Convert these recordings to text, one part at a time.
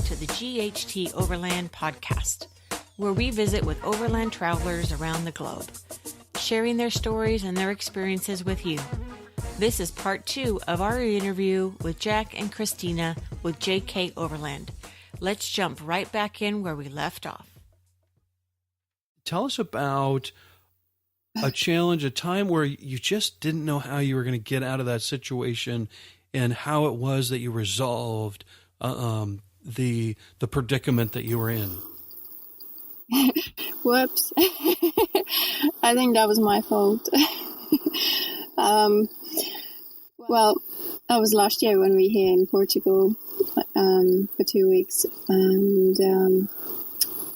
to the GHT Overland podcast, where we visit with overland travelers around the globe, sharing their stories and their experiences with you. This is part 2 of our interview with Jack and Christina with JK Overland. Let's jump right back in where we left off. Tell us about a challenge, a time where you just didn't know how you were going to get out of that situation and how it was that you resolved the predicament that you were in. Whoops. I think that was my fault. Well, that was last year when we were here in Portugal for 2 weeks, and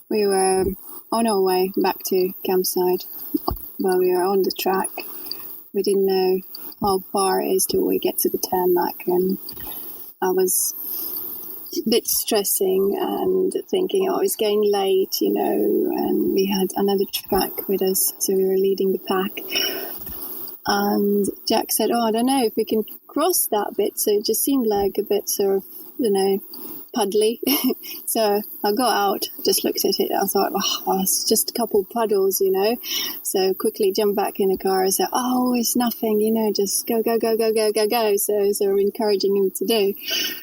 we were on our way back to campsite. While we were on the track, we didn't know how far it is till we get to the tarmac, and I was a bit stressing and thinking, oh, it's getting late, and we had another track with us, so we were leading the pack. And Jack said, oh, I don't know if we can cross that bit. So it just seemed like a bit sort of, puddly. So I got out, just looked at it. I thought, oh, it's just a couple puddles, So quickly jumped back in the car and said, oh, it's nothing, just go. So encouraging him to do.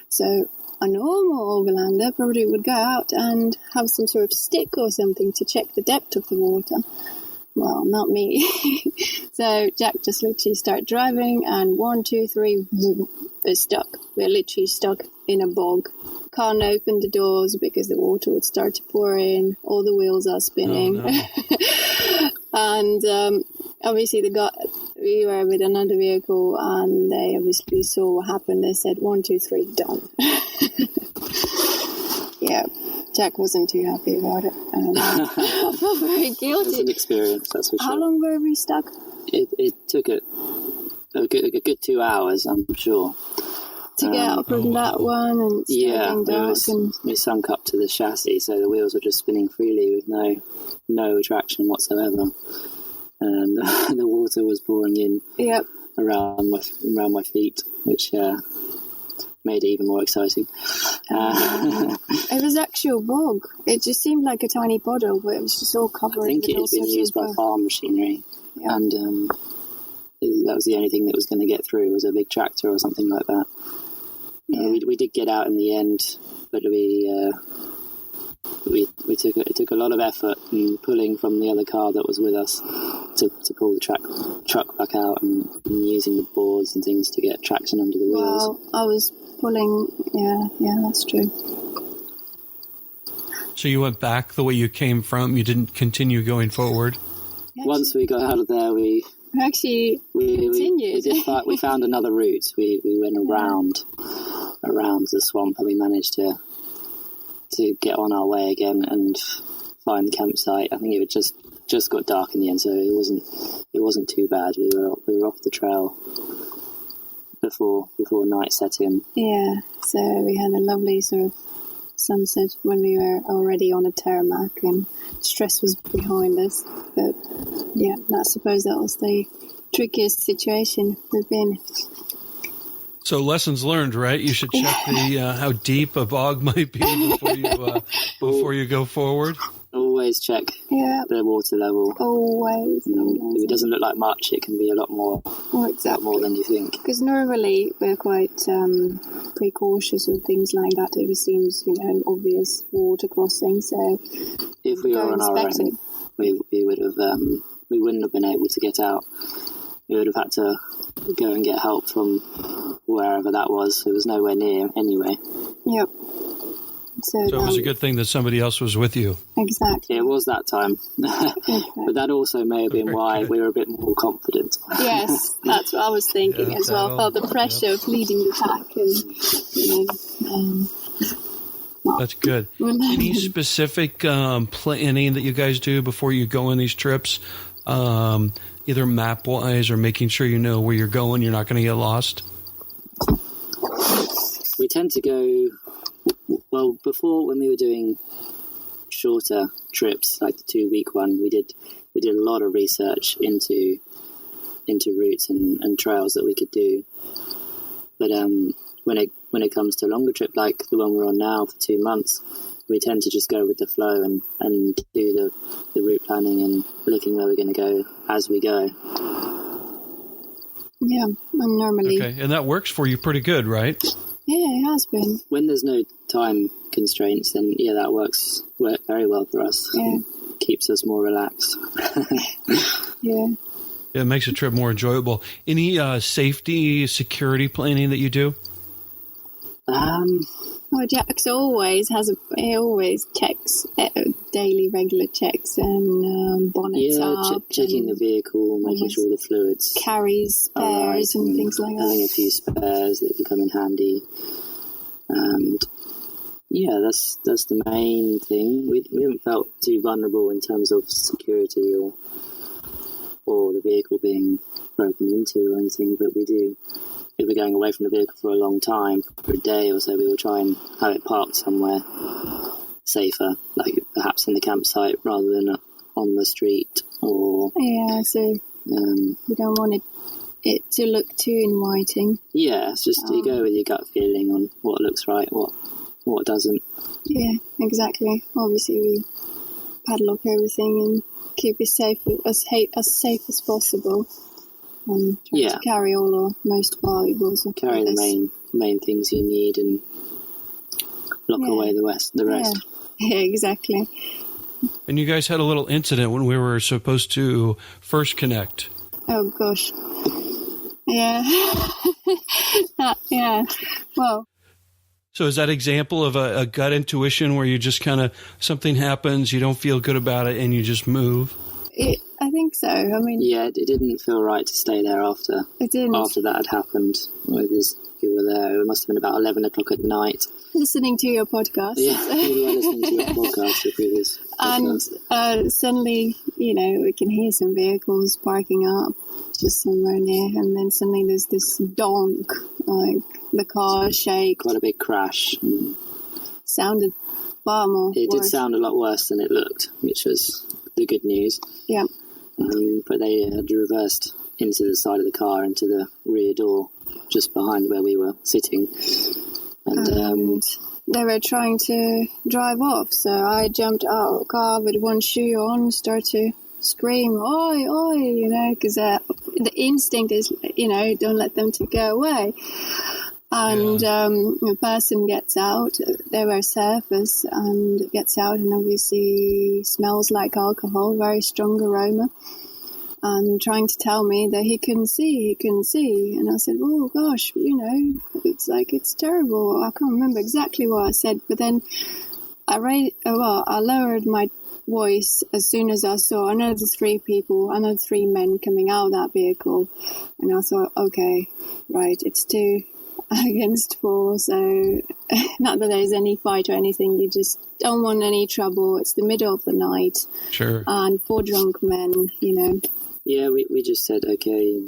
So a normal overlander probably would go out and have some sort of stick or something to check the depth of the water. Well, not me. So Jack just literally started driving, and 1, 2, 3, boom, we're stuck. We're literally stuck in a bog. Can't open the doors because the water would start to pour in. All the wheels are spinning. Oh, no. And obviously we were with another vehicle, and they obviously saw what happened. They said, 1, 2, 3, done. Yeah. Jack wasn't too happy about it. I felt very guilty. It was an experience, that's for sure. How long were we stuck? It took a good 2 hours, I'm sure. To get up from that one and we sunk up to the chassis, so the wheels were just spinning freely with no attraction whatsoever. And the water was pouring in around my feet, which made it even more exciting. It was actually a bog. It just seemed like a tiny puddle, but it was just all covered. I think it had been used by farm machinery, and that was the only thing that was going to get through, was a big tractor or something like that. We did get out in the end, but it took a lot of effort and pulling from the other car that was with us to pull the truck back out, and using the boards and things to get traction under the wheels. Well, I was pulling, yeah, that's true. So you went back the way you came from? You didn't continue going forward? Once we got out of there, we continued. We found another route. We went around the swamp, and we managed to get on our way again and find the campsite. I think it just got dark in the end, so it wasn't too bad. We were off the trail before night set in. Yeah, so we had a lovely sort of sunset when we were already on a tarmac, and stress was behind us. But yeah, I suppose that was the trickiest situation we've been. So lessons learned, right? You should check how deep a bog might be before you go forward. Always check the water level. Always. If it doesn't look like much, it can be a lot more. Oh, exactly. More than you think. Because normally we're quite precautious with things like that. If it seems, an obvious water crossing. So if we were on our own, we would have we wouldn't have been able to get out. We would have had to go and get help from wherever that was. It was nowhere near anyway. Yep. So it was a good thing that somebody else was with you. Exactly. It was that time. But that also may have been why we were a bit more confident. Yes, that's what I was thinking as well. I felt the pressure of leading the pack. And, that's good. Any specific planning that you guys do before you go on these trips? Either map-wise or making sure you know where you're going, you're not going to get lost? We tend to go... Well, before, when we were doing shorter trips, like the 2-week one, we did a lot of research into routes and trails that we could do. But when when it comes to a longer trip like the one we're on now for 2 months, we tend to just go with the flow and do the route planning and looking where we're going to go as we go. Yeah, I'm normally... Okay, and that works for you pretty good, right? Yeah, it has been. When there's no time constraints, then yeah, that works very well for us. Yeah. It keeps us more relaxed. Yeah. It makes the trip more enjoyable. Any safety, security planning that you do? Well, Jax always checks daily, regular checks and bonnets up. Checking the vehicle, making sure the fluids carries spares and things like that. Having a few spares that can come in handy. And yeah, that's the main thing. We haven't felt too vulnerable in terms of security or the vehicle being broken into or anything, but we do. If we're going away from the vehicle for a long time, for a day or so, we will try and have it parked somewhere safer, like perhaps in the campsite rather than on the street. Or so we don't want it to look too inviting. Yeah, it's just you go with your gut feeling on what looks right, what doesn't. Yeah, exactly. Obviously, we padlock everything and keep it as safe as possible. Try to carry all our most valuables. Carry the main things you need and lock away the rest. Yeah, exactly. And you guys had a little incident when we were supposed to first connect. Oh, gosh. Yeah. Yeah. Well. So is that example of a gut intuition where you just kind of, something happens, you don't feel good about it, and you just move? I think so. I mean... Yeah, it didn't feel right to stay there after. It didn't. After that had happened. You were there. It must have been about 11 o'clock at night. Listening to your podcast. Yeah, we were listening to your podcast, the previous podcast. And suddenly, we can hear some vehicles parking up just somewhere near, and then suddenly there's this donk, like the car shake. Quite a big crash. Sounded far more It worse. did sound a lot worse than it looked, which was the good news. Yeah. But they had reversed into the side of the car, into the rear door, just behind where we were sitting. And they were trying to drive off, so I jumped out of the car with one shoe on, started to scream, oi, oi, because the instinct is, don't let them to go away. And the person gets out, they were surfers, and gets out and obviously smells like alcohol, very strong aroma, and trying to tell me that he couldn't see. And I said, oh gosh, it's terrible. I can't remember exactly what I said, but then I lowered my voice as soon as I saw another three men coming out of that vehicle, and I thought, okay, right, it's 2 against 4, so not that there's any fight or anything, you just don't want any trouble. It's the middle of the night. Sure. And 4 drunk men, Yeah, we just said, okay,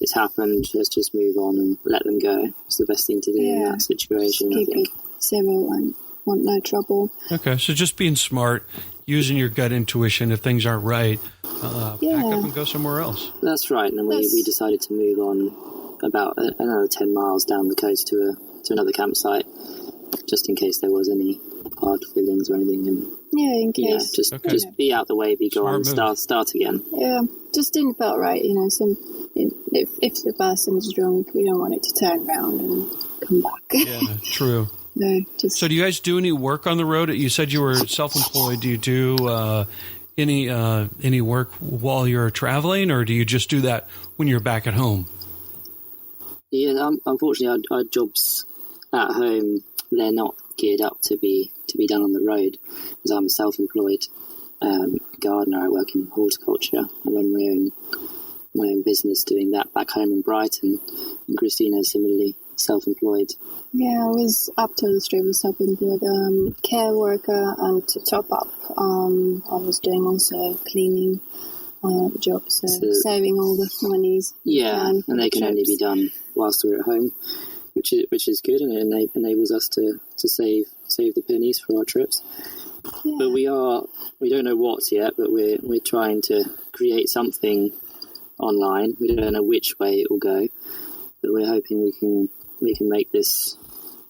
it's happened, let's just move on and let them go. It's the best thing to do in that situation, keep I think. it civil and want no trouble. Okay, so just being smart, using your gut intuition. If things aren't right, pack up and go somewhere else. That's right, and we decided to move on about another 10 miles down the coast to another campsite, just in case there was any hard feelings or anything. And in case. Just be out the way, be gone, start again. Yeah, just didn't feel right, if the person is drunk, we don't want it to turn around and come back. Yeah, true. No, So do you guys do any work on the road? You said you were self-employed. Do you do any work while you're traveling, or do you just do that when you're back at home? Yeah, unfortunately, our jobs at home, they're not geared up to be done on the road, because I'm a self-employed gardener. I work in horticulture. I run my own business doing that back home in Brighton, and Christina is similarly self-employed. Yeah, I was up till this trip was self-employed, care worker, and to top up, I was doing also cleaning jobs, so saving all the monies. Yeah, and they can only be done whilst we're at home, which is good, and it enables us to save the pennies for our trips. Yeah. But we don't know what yet, but we're trying to create something online. We don't know which way it will go, but we're hoping we can make this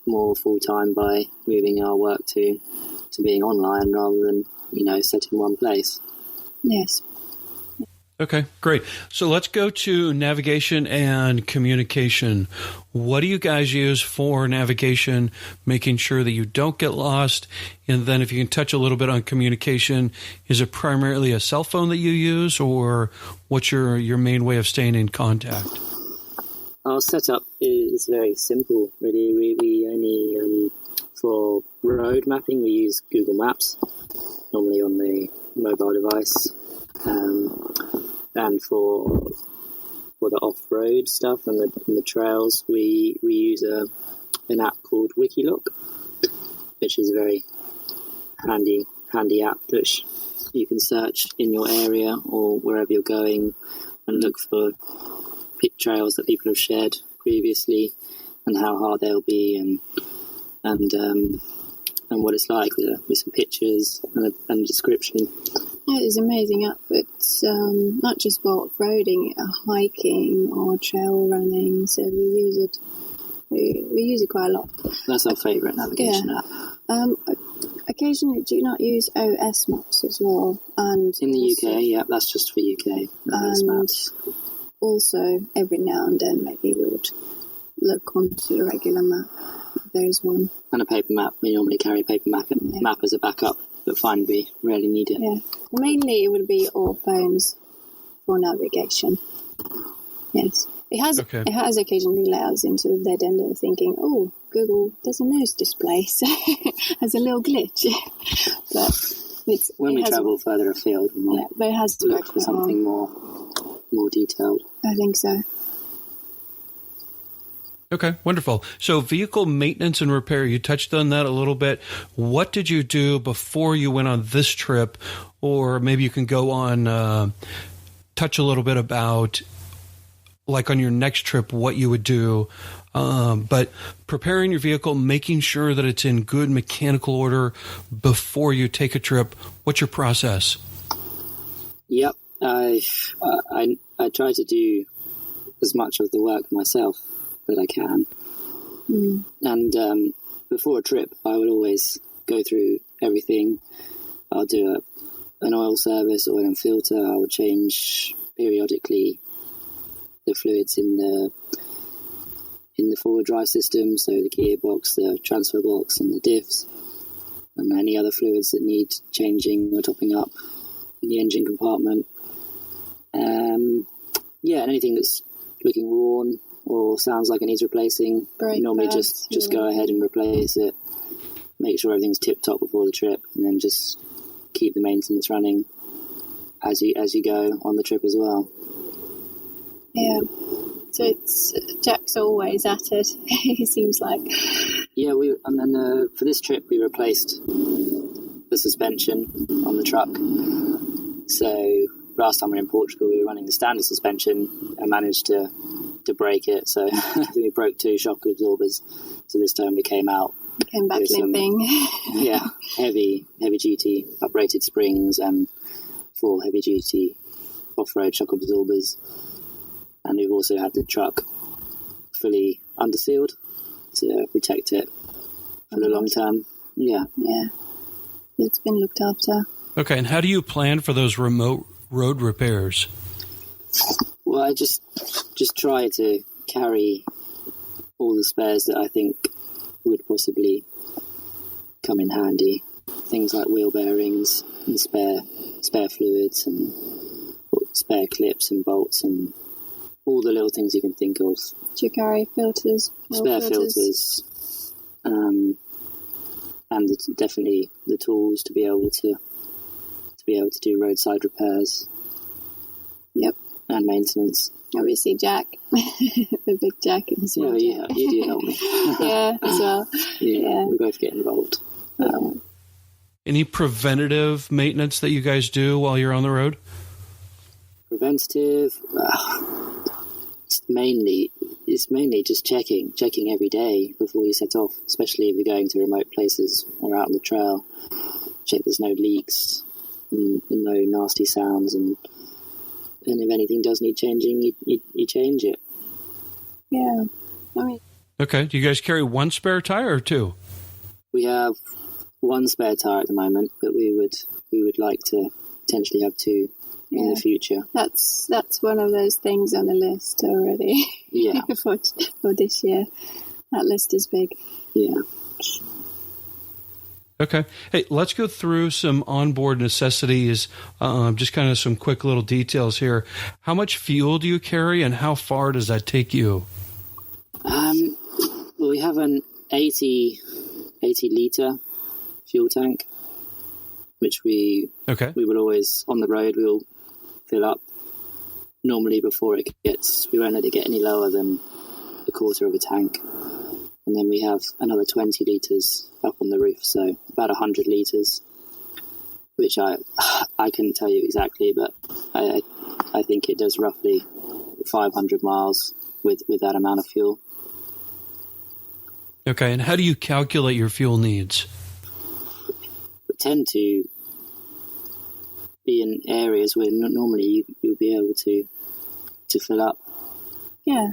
more full time by moving our work to being online rather than set in one place. Yes. Okay, great. So let's go to navigation and communication. What do you guys use for navigation, making sure that you don't get lost? And then if you can touch a little bit on communication, is it primarily a cell phone that you use, or what's your main way of staying in contact? Our setup is very simple, really. We only, for road mapping, we use Google Maps, normally on the mobile device. And for the off-road stuff and the trails, we use an app called Wikilook, which is a very handy app that you can search in your area or wherever you're going and look for trails that people have shared previously and how hard they'll be and what it's like with some pictures and a description. It is an amazing app. It's not just for off-roading, hiking or trail running. So we use it. We use it quite a lot. That's our favourite navigation app. Occasionally, do you not use OS Maps as well? And in the UK, yeah, that's just for UK. OS Maps. Also, every now and then, maybe we would look onto the regular map. There's one. And a paper map. We normally carry a paper map as a backup, but find we rarely need it. Yeah. Mainly it would be all phones for navigation. Yes. It has occasionally let us into the dead end of thinking, oh, Google doesn't know this place. Has a little glitch. But when we travel further afield, we might but it has look for something more detailed. I think so. Okay, wonderful. So vehicle maintenance and repair, you touched on that a little bit. What did you do before you went on this trip? Or maybe you can go on, touch a little bit about, like on your next trip, what you would do. But preparing your vehicle, making sure that it's in good mechanical order before you take a trip. What's your process? Yep. I try to do as much of the work myself that I can. And before a trip, I would always go through everything. I'll do an oil service, oil and filter. I would change periodically the fluids in the forward drive system, so the gearbox, the transfer box, and the diffs, and any other fluids that need changing or topping up in the engine compartment. And anything that's looking worn or sounds like it needs replacing, normally just go ahead and replace it. Make sure everything's tip-top before the trip, and then just keep the maintenance running as you go on the trip as well. Yeah. So Jack's always at it. He seems like. Yeah, for this trip we replaced the suspension on the truck. So last time we were in Portugal, we were running the standard suspension and managed to break it. So I think we broke 2 shock absorbers. So this time we came back limping. heavy duty uprated springs and 4 heavy duty off-road shock absorbers. And we've also had the truck fully undersealed to protect it for the long term. Yeah. Yeah. It's been looked after. Okay, and how do you plan for those remote road repairs? Well, I just try to carry all the spares that I think would possibly come in handy. Things like wheel bearings and spare fluids and spare clips and bolts and all the little things you can think of. Do you carry filters? Spare filters. And definitely the tools to be able to do roadside repairs. Yep. And maintenance. Obviously, Jack, the big Jack in the well. Yeah, you do help me. Yeah, as well. Yeah, we both get involved. Any preventative maintenance that you guys do while you're on the road? Preventative, it's mainly just checking every day before you set off, especially if you're going to remote places or out on the trail. Check there's no leaks and no nasty sounds, and if anything does need changing, you change it. Yeah, I mean. Okay. Do you guys carry one spare tire or two? We have one spare tire at the moment, but we would like to potentially have two in the future. That's one of those things on the list already. Yeah. for this year. That list is big. Yeah. Okay. Hey, let's go through some onboard necessities, just kind of some quick little details here. How much fuel do you carry, and how far does that take you? Well, we have an 80 litre fuel tank, which we will always, on the road, we'll fill up. Normally we won't let it get any lower than a quarter of a tank. And then we have another 20 litres up on the roof, so about 100 litres, which I couldn't tell you exactly, but I think it does roughly 500 miles with that amount of fuel. Okay, and how do you calculate your fuel needs? We tend to be in areas where normally you'll be able to fill up. Yeah.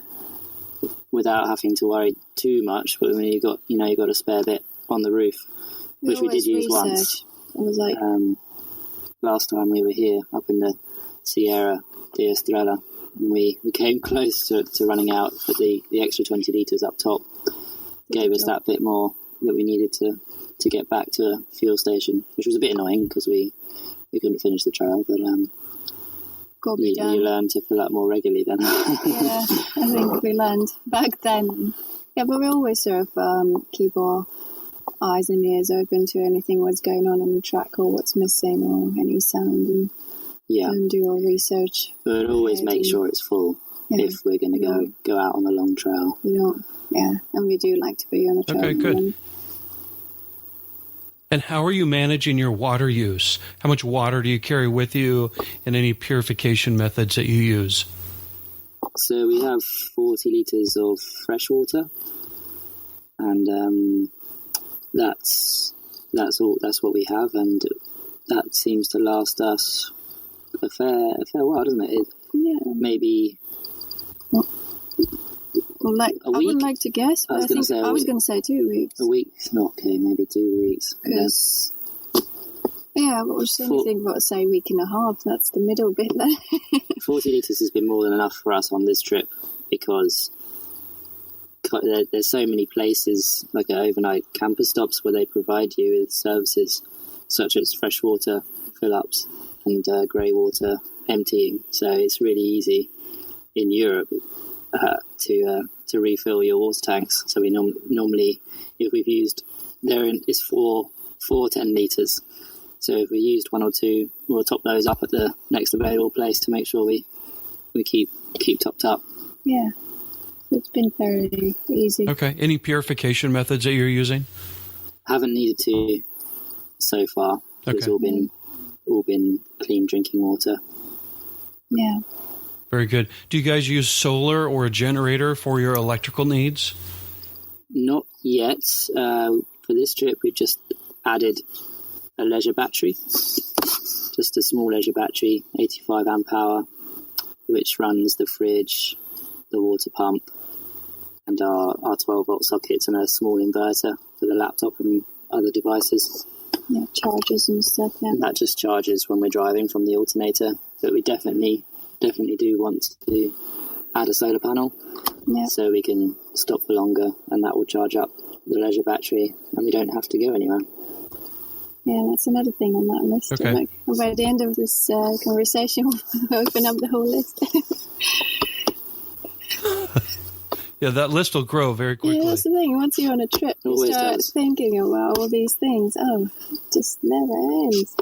Without having to worry too much, but when you got a spare bit on the roof, which we did use once. It was like last time we were here up in the Sierra de Estrella, and we came close to running out, but the extra 20 litres up top gave us that bit more that we needed to get back to a fuel station, which was a bit annoying because we couldn't finish the trail, but you learn to fill up more regularly then. Yeah, I think we learned back then. Yeah, but we always sort of keep our eyes and ears open to anything what's going on the track or what's missing or any sound, and do our research. But always make sure it's full if we're going to go out on a long trail. We don't, and we do like to be on a trail. Okay, good. And how are you managing your water use? How much water do you carry with you, and any purification methods that you use? So we have 40 litres of fresh water, and that's what we have, and that seems to last us a fair while, doesn't it? Maybe well, like a week? I would like to guess, but I was going to say 2 weeks. A week? Okay, maybe 2 weeks. Because what was anything but say week and a half? That's the middle bit there. 40 litres has been more than enough for us on this trip because there's so many places, like overnight camper stops, where they provide you with services such as freshwater fill-ups and grey water emptying. So it's really easy in Europe to refill your water tanks. So we normally, if we've used, it's four 10 litres. So if we used one or two, we'll top those up at the next available place to make sure we keep topped up. Yeah, it's been fairly easy. Okay. Any purification methods that you're using? Haven't needed to so far. Okay. It's all been clean drinking water. Yeah. Very good. Do you guys use solar or a generator for your electrical needs? Not yet. For this trip, we just added a leisure battery, just a small leisure battery, 85 amp hour, which runs the fridge, the water pump, and our 12-volt sockets, and a small inverter for the laptop and other devices. Yeah, chargers and stuff. Yeah. And that just charges when we're driving from the alternator. But we definitely do want to add a solar panel, so we can stop for longer, and that will charge up the leisure battery, and we don't have to go anywhere. Yeah, that's another thing on that list. Okay. Like, by the end of this conversation, we'll open up the whole list. Yeah, that list will grow very quickly. Yeah, that's the thing. Once you're on a trip, you start thinking about all these things. Oh, it just never ends.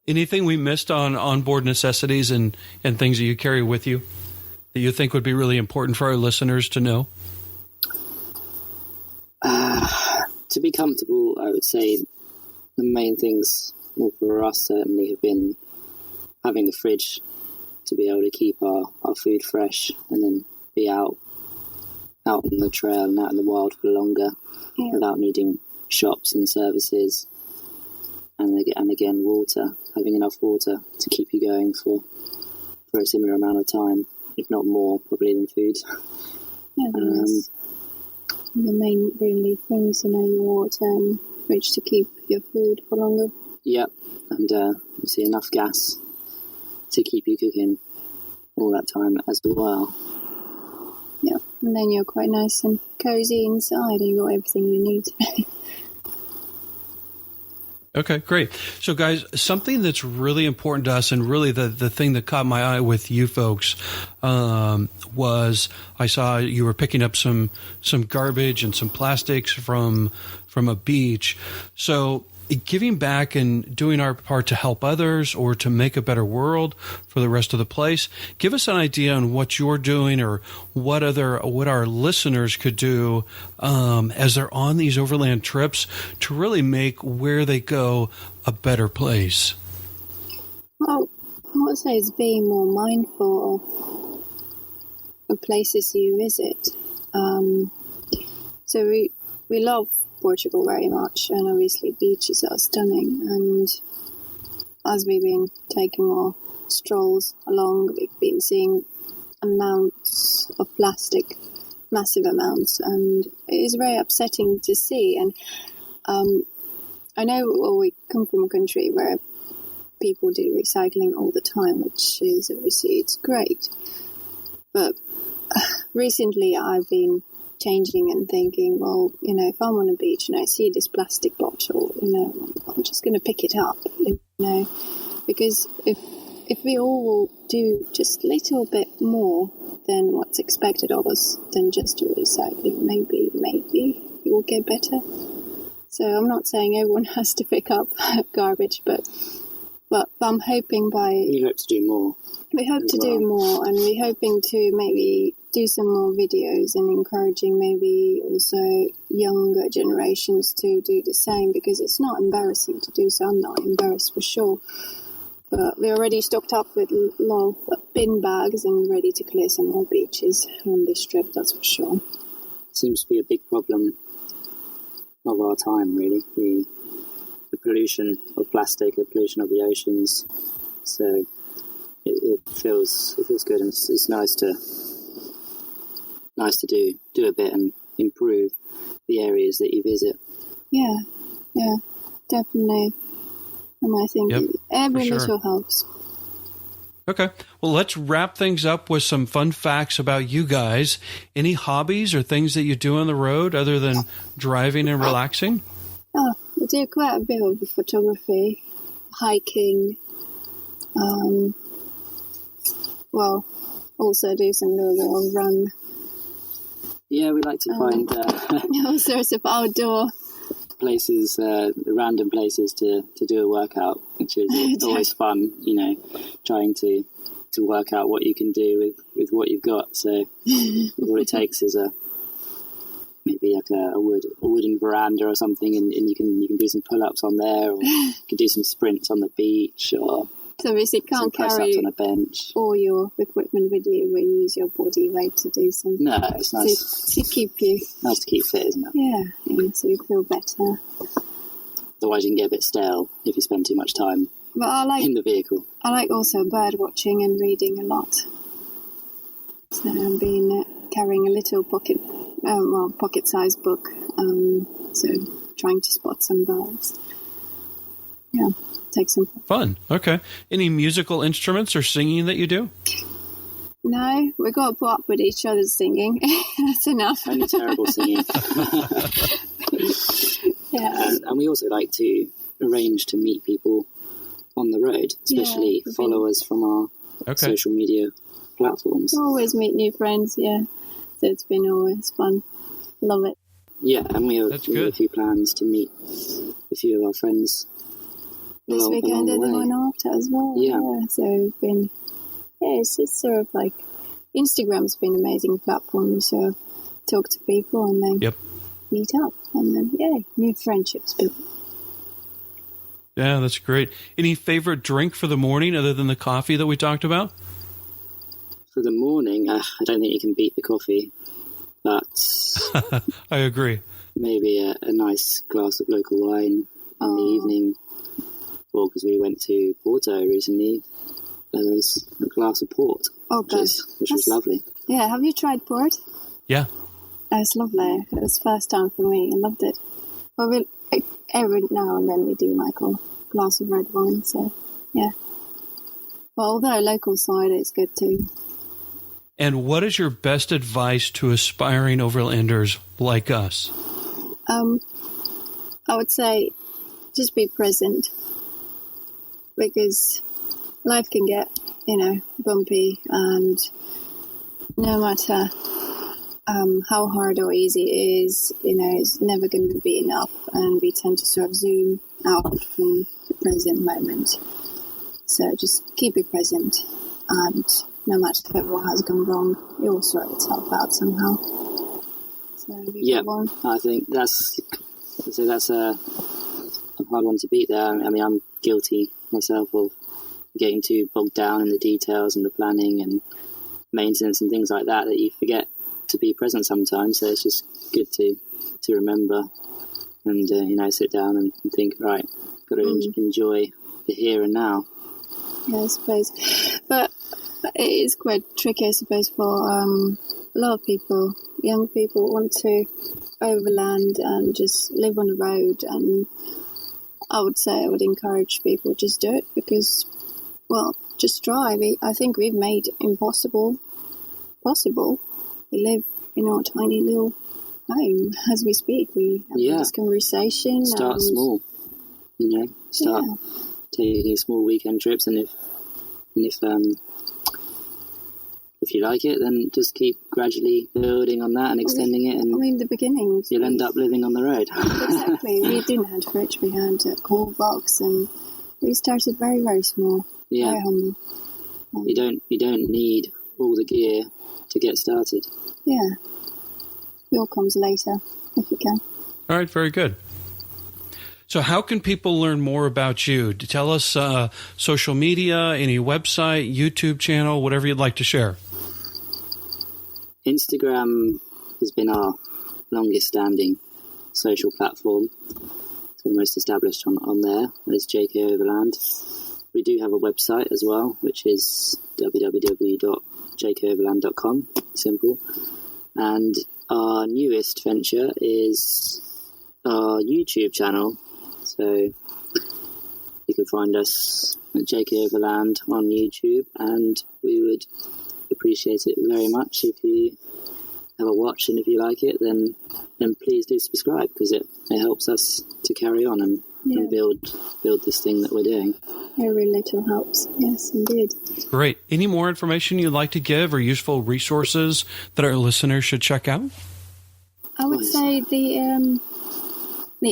Anything we missed on onboard necessities and things that you carry with you that you think would be really important for our listeners to know? To be comfortable, I would say the main things, well, for us certainly, have been having the fridge to be able to keep our food fresh and then be out on the trail and out in the wild for longer without needing shops and services. And again, water, having enough water to keep you going for a similar amount of time. if not more, probably than food. Yeah, that's the main really things, your water and fridge to keep your food for longer. Yeah, and you see enough gas to keep you cooking all that time as well. Yeah, and then you're quite nice and cozy inside, and you got everything you need. Okay, great. So, guys, something that's really important to us, and really the thing that caught my eye with you folks, was I saw you were picking up some garbage and some plastics from a beach. So, giving back and doing our part to help others or to make a better world for the rest of the place. Give us an idea on what you're doing, or what our listeners could do as they're on these overland trips to really make where they go a better place. Well, I would say is being more mindful of places you visit. So we love Portugal very much, and obviously beaches are stunning, and as we've been taking our strolls along, we've been seeing amounts of plastic, massive amounts, and it is very upsetting to see. And I know we come from a country where people do recycling all the time, which is obviously it's great, but recently I've been changing and thinking, well, if I'm on a beach and I see this plastic bottle, I'm just going to pick it up, because if we all will do just a little bit more than what's expected of us than just do recycling, maybe it will get better. So I'm not saying everyone has to pick up garbage, but I'm hoping You hope to do more. We hope to do more, and we're hoping to maybe do some more videos and encouraging maybe also younger generations to do the same, because it's not embarrassing to do so. I'm not embarrassed for sure. But we're already stocked up with a lot of bin bags and ready to clear some more beaches on this trip, that's for sure. Seems to be a big problem of our time, really. The pollution of plastic, the pollution of the oceans. So it feels good, and it's nice to do a bit and improve the areas that you visit. Yeah, definitely. And I think every little helps. Okay. Well, let's wrap things up with some fun facts about you guys. Any hobbies or things that you do on the road other than driving and relaxing? Oh, I do quite a bit of photography, hiking, also do some little run. Yeah, we like to find all sorts of outdoor places, random places to do a workout, which is always fun, trying to work out what you can do with what you've got. So all it takes is maybe like a wooden veranda or something, and you can do some pull-ups on there, or you can do some sprints on the beach, or so obviously can't carry on a bench. All your equipment with you, where you use your body weight to do some. No, it's nice to keep you. Nice to keep fit, isn't it? Yeah, so you feel better. Otherwise, you can get a bit stale if you spend too much time in the vehicle. I like also bird watching and reading a lot. So I've been carrying a little pocket-sized book. So trying to spot some birds. Yeah. Take some fun. Okay. Any musical instruments or singing that you do? No, we got to put up with each other's singing. That's enough. Only terrible singing. Yeah. And we also like to arrange to meet people on the road, especially followers from our social media platforms. Always meet new friends, yeah. So it's been always fun. Love it. Yeah, and we have a few plans to meet a few of our friends this weekend and the one after as well. Yeah. So it's sort of like Instagram's been an amazing platform. You sort of talk to people and then meet up, and then new friendships built. Yeah, that's great. Any favorite drink for the morning other than the coffee that we talked about? For the morning, I don't think you can beat the coffee, but I agree. Maybe a nice glass of local wine in the evening. Well, because we went to Porto recently, there was a glass of port. Oh, gosh. Which was lovely. Yeah, have you tried port? Yeah. It's lovely. It was first time for me. I loved it. But every now and then we do like a glass of red wine, so yeah. But although local cider is good too. And what is your best advice to aspiring overlanders like us? I would say just be present, because life can get, bumpy, and no matter how hard or easy it is, it's never going to be enough, and we tend to sort of zoom out from the present moment. So just keep it present, and no matter what has gone wrong, it will sort itself out somehow. So yeah, I think that's a hard one to beat there. I mean, I'm guilty myself of getting too bogged down in the details and the planning and maintenance and things like that you forget to be present sometimes. So it's just good to remember and sit down and think, right, got to enjoy the here and now. Yeah, I suppose. But it is quite tricky, I suppose, for a lot of people. Young people want to overland and just live on the road, and I would encourage people just do it, because, well, just try. I think we've made impossible possible. We live in our tiny little home as we speak. We have this conversation. Start small, taking small weekend trips, and if you like it, then just keep gradually building on that and extending it. And the beginning, you'll end up living on the road. Exactly. We didn't have a fridge. We had a cool box, and we started very, very small. Yeah. Very humble. You don't need all the gear to get started. Yeah. It all comes later, if you can. All right, very good. So how can people learn more about you? Tell us social media, any website, YouTube channel, whatever you'd like to share. Instagram has been our longest standing social platform. It's the most established on there. There's JK Overland. We do have a website as well, which is www.jkoverland.com. Simple. And our newest venture is our YouTube channel. So you can find us at JK Overland on YouTube, and we would appreciate it very much if you have a watch, and if you like it, then please do subscribe, because it helps us to carry on and build this thing that we're doing. Every little helps. Yes, indeed. Great. Any more information you'd like to give, or useful resources that our listeners should check out? I would say the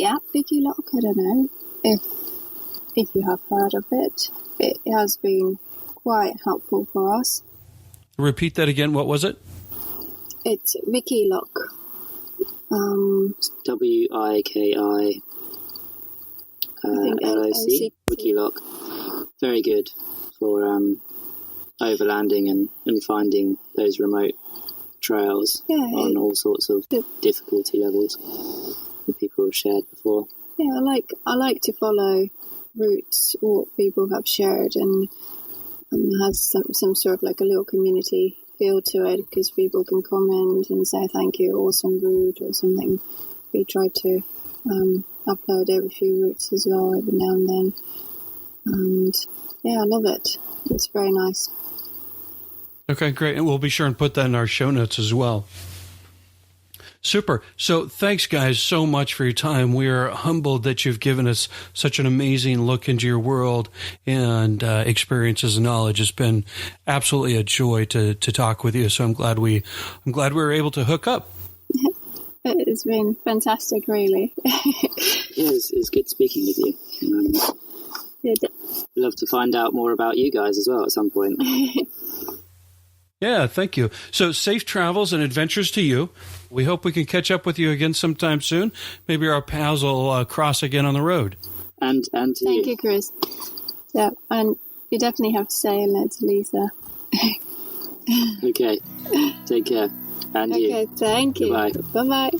app Wikiloc. I don't know if you have heard of it. It has been quite helpful for us. Repeat that again. What was it? It's Wikiloc. WIKI LOC. Wikiloc. Very good for overlanding and finding those remote trails on all sorts of difficulty levels that people have shared before. Yeah, I like to follow routes, what people have shared, and has some sort of like a little community feel to it, because people can comment and say thank you, awesome route or something. We try to upload every few routes as well, every now and then. And yeah, I love it. It's very nice. Okay, great. And we'll be sure and put that in our show notes as well. Super. So thanks, guys, so much for your time. We are humbled that you've given us such an amazing look into your world and experiences and knowledge. It's been absolutely a joy to talk with you. So I'm glad we were able to hook up. It's been fantastic, really. It's good speaking with you. I'd love to find out more about you guys as well at some point. Yeah, thank you. So safe travels and adventures to you. We hope we can catch up with you again sometime soon. Maybe our paths will cross again on the road. And to Thank you, Chris. Yeah, and you definitely have to say hello to Lisa. Okay. Take care. And you. Okay, thank you. Goodbye. Bye-bye.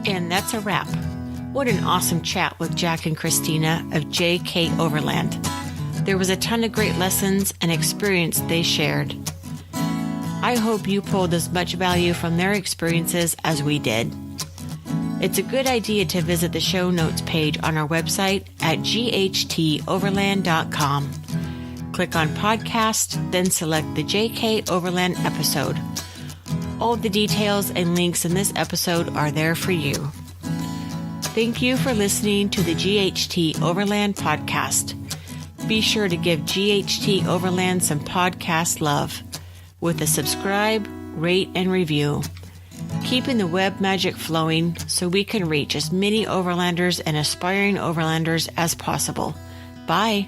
And that's a wrap. What an awesome chat with Jack and Christina of JK Overland. There was a ton of great lessons and experience they shared. I hope you pulled as much value from their experiences as we did. It's a good idea to visit the show notes page on our website at ghteoverland.com. Click on podcast, then select the JK Overland episode. All the details and links in this episode are there for you. Thank you for listening to the GHT Overland podcast. Be sure to give GHT Overland some podcast love with a subscribe, rate, and review. Keeping the web magic flowing so we can reach as many overlanders and aspiring overlanders as possible. Bye.